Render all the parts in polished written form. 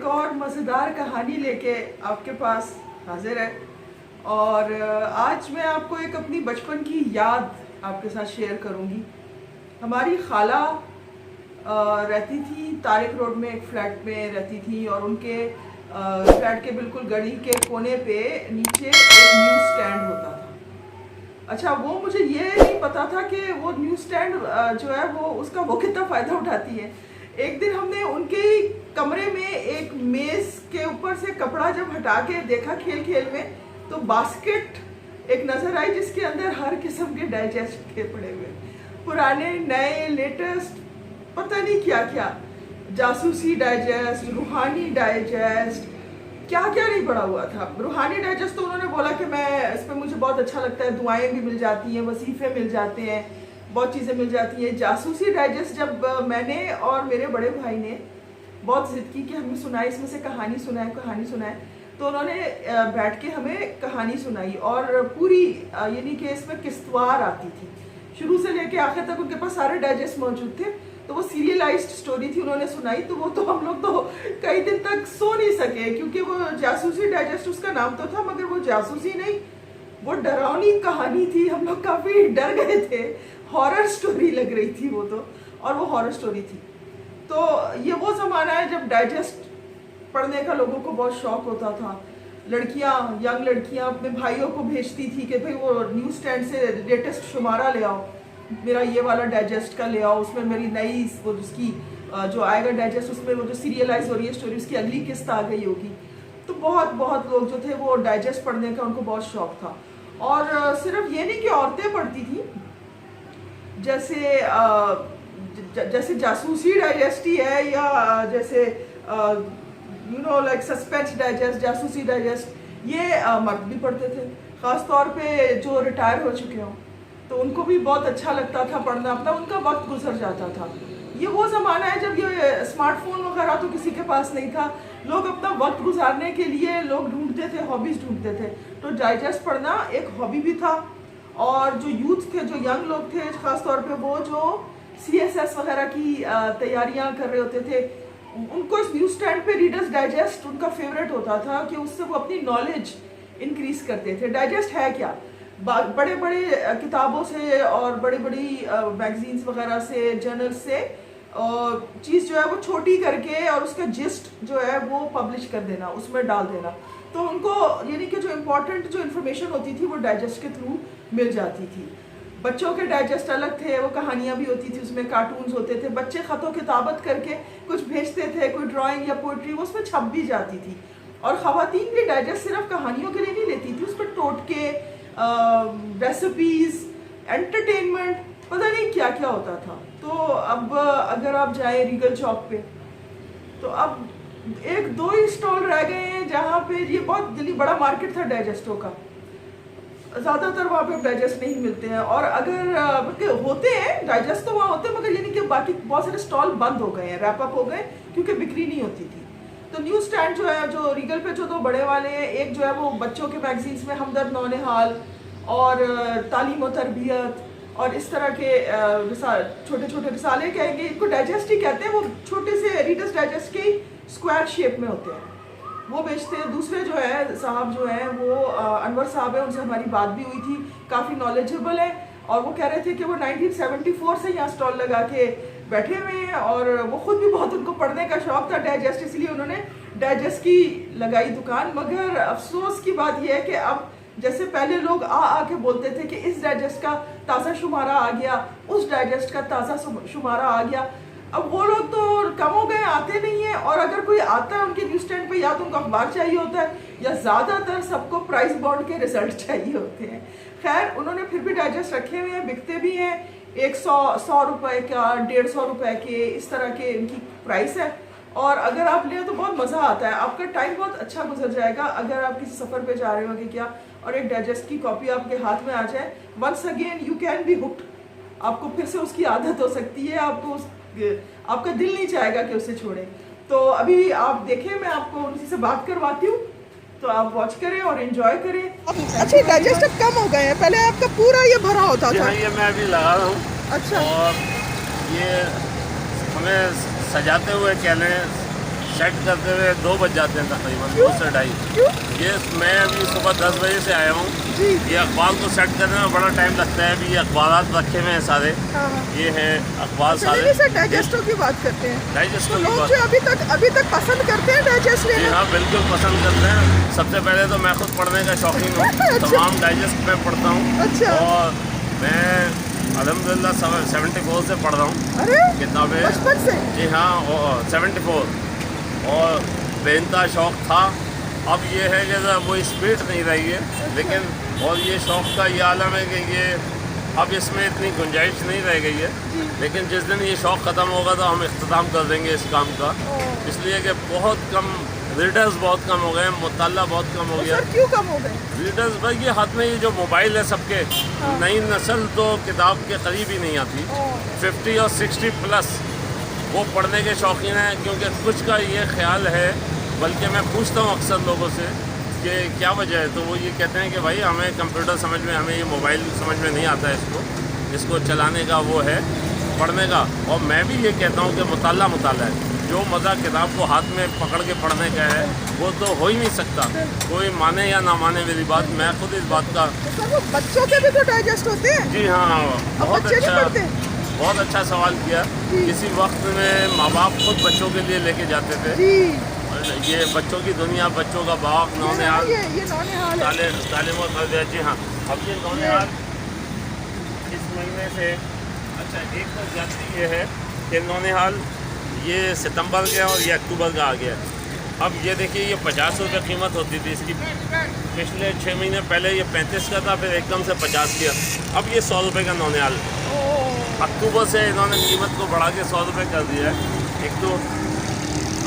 और मज़ेदार कहानी लेके आपके पास हाजिर है। और आज मैं आपको एक अपनी बचपन की याद आपके साथ शेयर करूंगी। हमारी खाला रहती थी तारिक रोड में, एक फ्लैट में रहती थी और उनके फ्लैट के बिल्कुल गली के कोने पे नीचे एक न्यूज़ स्टैंड होता था। अच्छा, वो मुझे ये नहीं पता था कि वो न्यूज़ स्टैंड जो है वो कितना फ़ायदा उठाती है। एक दिन हमने उनके कमरे में एक मेज़ के ऊपर से कपड़ा जब हटा के देखा खेल खेल में, तो बास्केट एक नज़र आई जिसके अंदर हर किस्म के डाइजेस्ट के पड़े हुए, पुराने नए लेटेस्ट पता नहीं क्या क्या, जासूसी डाइजेस्ट, रूहानी डाइजेस्ट, क्या क्या नहीं पड़ा हुआ था। रूहानी डाइजेस्ट तो उन्होंने बोला कि मैं इस पर मुझे बहुत अच्छा लगता है, दुआएं भी मिल जाती हैं, वजीफ़े मिल जाते हैं, बहुत चीज़ें मिल जाती हैं। जासूसी डाइजेस्ट जब मैंने और मेरे बड़े भाई ने बहुत ज़िद की कि हमें सुनाए, इसमें से कहानी सुनाए, तो उन्होंने बैठ के हमें कहानी सुनाई और पूरी यानी कि इसमें किस्तवार आती थी, शुरू से लेके आखिर तक उनके पास सारे डाइजेस्ट मौजूद थे। तो वो सीरियलाइज्ड स्टोरी थी, उन्होंने सुनाई। तो वो तो हम लोग तो कई दिन तक सो नहीं सके, क्योंकि वो जासूसी डाइजेस्ट उसका नाम तो था, मगर वो जासूसी नहीं, वो डरावनी कहानी थी। हम लोग काफ़ी डर गए थे, हॉरर स्टोरी लग रही थी वो तो, और वो हॉरर स्टोरी थी। तो ये वो ज़माना है जब डाइजेस्ट पढ़ने का लोगों को बहुत शौक होता था। लड़कियां, यंग लड़कियां अपने भाइयों को भेजती थी कि भाई वो न्यूज़ स्टैंड से लेटेस्ट शुमारा ले आओ, मेरा ये वाला डाइजेस्ट का ले आओ, उसमें मेरी नई वो उसकी जो आएगा डाइजेस्ट, उसमें वो जो सीरियलाइज हो रही है स्टोरी, उसकी अगली किस्त आ गई होगी। तो बहुत लोग जो थे वो डाइजेस्ट पढ़ने का उनको बहुत शौक था। और सिर्फ ये नहीं कि औरतें पढ़ती थी, जैसे जासूसी डाइजेस्ट ही है, या जैसे लाइक सस्पेंस डाइजेस्ट, जासूसी डाइजेस्ट, ये मर्द भी पढ़ते थे, ख़ास तौर पे जो रिटायर हो चुके हों, तो उनको भी बहुत अच्छा लगता था पढ़ना, अपना उनका वक्त गुजर जाता था। ये वो ज़माना है जब ये स्मार्टफोन वगैरह तो किसी के पास नहीं था, लोग अपना वक्त गुजारने के लिए लोग ढूंढते थे, हॉबीज़ ढूंढते थे। तो डाइजेस्ट पढ़ना एक हॉबी भी था। और जो यूथ थे, जो यंग लोग थे, ख़ास तौर पे वो जो CSS वगैरह की तैयारियां कर रहे होते थे, उनको इस न्यूज़ स्टैंड पे रीडर्स डाइजेस्ट उनका फेवरेट होता था कि उससे वो अपनी नॉलेज इंक्रीज़ करते थे। डाइजेस्ट है क्या? बड़े बड़े किताबों से और बड़ी मैगजीन्स वगैरह से, जर्नल से चीज़ जो है वो छोटी करके और उसका जिस्ट जो है वो पब्लिश कर देना, उसमें डाल देना। तो उनको यानी कि जो इम्पोर्टेंट जो इन्फॉर्मेशन होती थी वो डाइजेस्ट के थ्रू मिल जाती थी। बच्चों के डाइजेस्ट अलग थे, वो कहानियाँ भी होती थी, उसमें कार्टून्स होते थे, बच्चे ख़तों किताबत करके कुछ भेजते थे, कोई ड्राइंग या पोइट्री वो उसमें छप भी जाती थी। और ख़वातीन भी डाइजेस्ट सिर्फ कहानियों के लिए नहीं लेती थी, उस पर टोटके, रेसिपीज़, एंटरटेनमेंट, पता नहीं क्या क्या होता था। तो अब अगर आप जाए रीगल चौक पे, तो अब 1-2 ही स्टॉल रह गए हैं जहाँ पे, ये बहुत दिल्ली बड़ा मार्केट था डाइजेस्टों का, ज़्यादातर वहाँ पे डाइजेस्ट नहीं मिलते हैं। और अगर होते हैं डाइजेस्ट तो वहाँ होते हैं, मगर यानी कि बाकी बहुत सारे स्टॉल बंद हो गए हैं, रैप अप हो गए, क्योंकि बिक्री नहीं होती थी। तो न्यूज़ स्टैंड जो है, जो रीगल पे जो 2 बड़े वाले हैं, एक जो है वो बच्चों के मैगजीन्स में हमदर्द नौनिहाल और तालीम और तरबियत और इस तरह के छोटे छोटे रिसाले कहेंगे, इनको डाइजेस्ट ही कहते हैं, वो छोटे से रीडर्स डाइजेस्ट के स्क्वायर शेप में होते हैं, वो बेचते हैं। दूसरे जो है साहब जो हैं वो अनवर साहब हैं, उनसे हमारी बात भी हुई थी, काफ़ी नॉलेजेबल है, और वो कह रहे थे कि वो 1974 से यहाँ स्टॉल लगा के बैठे हुए हैं, और वो खुद भी बहुत, उनको पढ़ने का शौक था डाइजेस्ट, इसलिए उन्होंने डाइजेस्ट की लगाई दुकान। मगर अफसोस की बात यह है कि अब जैसे पहले लोग आके बोलते थे कि इस डाइजेस्ट का ताज़ा शुमारा आ गया, उस डाइजेस्ट का ताज़ा शुमारा आ गया, अब वो लोग तो कम हो गए, आते नहीं हैं। और अगर कोई आता है उनके न्यूज़ स्टैंड पे, या तो उनको अखबार चाहिए होता है, या ज़्यादातर सबको प्राइस बॉन्ड के रिजल्ट चाहिए होते हैं। खैर, उन्होंने फिर भी डाइजेस्ट रखे हुए हैं, बिकते भी हैं, 100 रुपए का, 150 रुपए के, इस तरह के इनकी प्राइस है। और अगर आप लें तो बहुत मज़ा आता है, आपका टाइम बहुत अच्छा गुजर जाएगा अगर आप किसी सफ़र पे जा रहे हो कि क्या, और एक डाइजेस्ट की कॉपी आपके हाथ में आ जाए, once again you can be hooked, आपको फिर से उसकी आदत हो सकती है, आपका दिल नहीं चाहेगा कि उसे छोड़ें। तो अभी आप देखें, मैं आपको उनसे से बात करवाती हूँ, तो आप वॉच करें और एंजॉय करें। अच्छा, डाइजेस्ट अब कम हो गए हैं, पहले आपका पूरा ये भरा होता था। ये मैं अभी लगा रहा हूँ। अच्छा। और ये हमें सजाते हुए कहने सेट करते हुए 2 बज जाते हैं तकरीबन, 2 से ढाई। क्यों? ये मैं अभी सुबह 10 बजे से आया हूँ। जी। ये अखबार को सेट करने में बड़ा टाइम लगता है। अभी ये अखबार रखे हुए हैं सारे, हाँ। ये हैं अखबार सारे। चलिए सर, डाइजेस्टो की बात करते हैं। डाइजेस्टो तो की लोग बात, जो अभी तक पसंद करते हैं डाइजेस्ट जी लेना। हाँ बिल्कुल पसंद करते हैं। सबसे पहले तो मैं खुद पढ़ने का शौकीन हूँ। अच्छा। तमाम डाइजेस्ट में पढ़ता हूँ। अच्छा। और मैं अल्हम्दुलिल्लाह 74 से पढ़ रहा हूँ अरे किताबें। बचपन से? जी हाँ, 74। और बेइंतहा शौक़ था। अब ये है कि वो स्पीड नहीं रही है, लेकिन और ये शौक़ का ये आलम है कि ये अब इसमें इतनी गुंजाइश नहीं रह गई है। लेकिन जिस दिन ये शौक़ ख़त्म होगा तो हम इख्तिताम कर देंगे इस काम का। इसलिए कि बहुत कम रीडर्स बहुत कम हो गए, मुताला बहुत कम हो गया। सर क्यों कम हो गए? रीडर्स भाई ये हाथ में ये जो मोबाइल है सबके, नई नस्ल तो किताब के करीब ही नहीं आती। 50 और 60 प्लस वो पढ़ने के शौकीन हैं, क्योंकि कुछ का ये ख्याल है, बल्कि मैं पूछता हूँ अक्सर लोगों से कि क्या वजह है, तो वो ये कहते हैं कि भाई हमें कंप्यूटर समझ में, हमें ये मोबाइल समझ में नहीं आता है, इसको चलाने का वो है, पढ़ने का। और मैं भी ये कहता हूँ कि मुताला है। जो मज़ा किताब को हाथ में पकड़ के पढ़ने का है वो तो हो ही नहीं सकता। कोई माने या ना माने मेरी बात, मैं खुद इस बात का। सर वो बच्चों के भी तो डाइजेस्ट होते हैं? जी हाँ, बहुत बच्चे नहीं अच्छा, पढ़ते? बहुत अच्छा सवाल किया। किसी वक्त में माँ बाप खुद बच्चों के लिए लेके जाते थे। जी। ये बच्चों की दुनिया, बच्चों का बाग, नौनिहाल, ये नौनिहाल है। तालीम और तरबियत। जी हाँ, अब ये नौनिहाल इस महीने से, अच्छा एक तो ज्यादा ये है कि नौनिहाल ये सितंबर का और ये अक्टूबर का आ गया। अब ये देखिए, ये 50 रुपये कीमत होती थी इसकी। पिछले 6 महीने पहले ये 35 का था, फिर एकदम से 50 किया। अब ये 100 रुपये का नौनिहाल। अक्टूबर से इन्होंने कीमत को बढ़ा के 100 रुपये कर दिया है। एक तो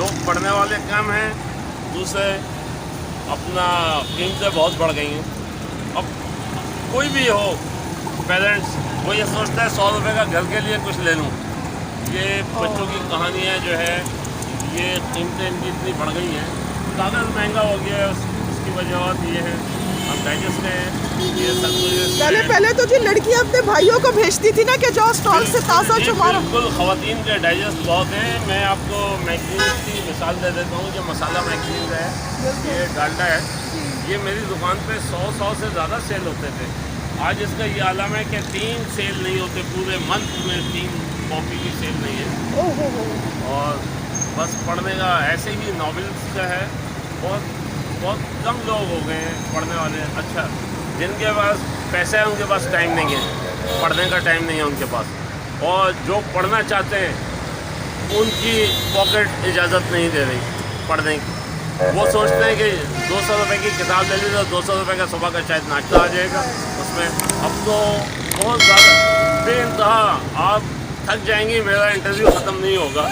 लोग पढ़ने वाले कम हैं, दूसरे अपना कीमतें बहुत बढ़ गई हैं। अब कोई भी हो पेरेंट्स, वो ये सोचता है 100 रुपये का घर के लिए कुछ ले लूँ। ये बच्चों की कहानियाँ जो है, ये कीमतें इनकी इतनी बढ़ गई हैं, कागज़ महंगा हो गया है, उसकी वजह ये है। हम डाइजेस्ट हैं, ये सब कुछ पहले तो जी लड़कियाँ अपने भाइयों को भेजती थी ना कि जाओ स्टॉल से ताज़ा चुमारो। बिल्कुल, ख़वातीन के डाइजेस्ट बहुत हैं। मैं आपको मैगजीन की मिसाल दे देता हूँ। जो मसाला मैगजीन है, ये डालडा है, ये मेरी दुकान पे 100 से ज़्यादा सेल होते थे। आज इसका ये आलम है कि 3 सेल नहीं होते, पूरे मंथ में 3 कॉपी की सेल नहीं है। और बस पढ़ने का ऐसे ही नॉवेल्स का है, बहुत कम लोग हो गए हैं पढ़ने वाले। अच्छा, जिनके पास पैसा है उनके पास टाइम नहीं है, पढ़ने का टाइम नहीं है उनके पास। और जो पढ़ना चाहते हैं उनकी पॉकेट इजाज़त नहीं दे रही पढ़ने की। वो सोचते हैं कि 200 रुपये की किताब ले ली तो 200 रुपये का सुबह का शायद नाश्ता आ जाएगा उसमें। अब तो बहुत ज़्यादा बेइंतहा, आप थक जाएंगी, मेरा इंटरव्यू ख़त्म नहीं होगा।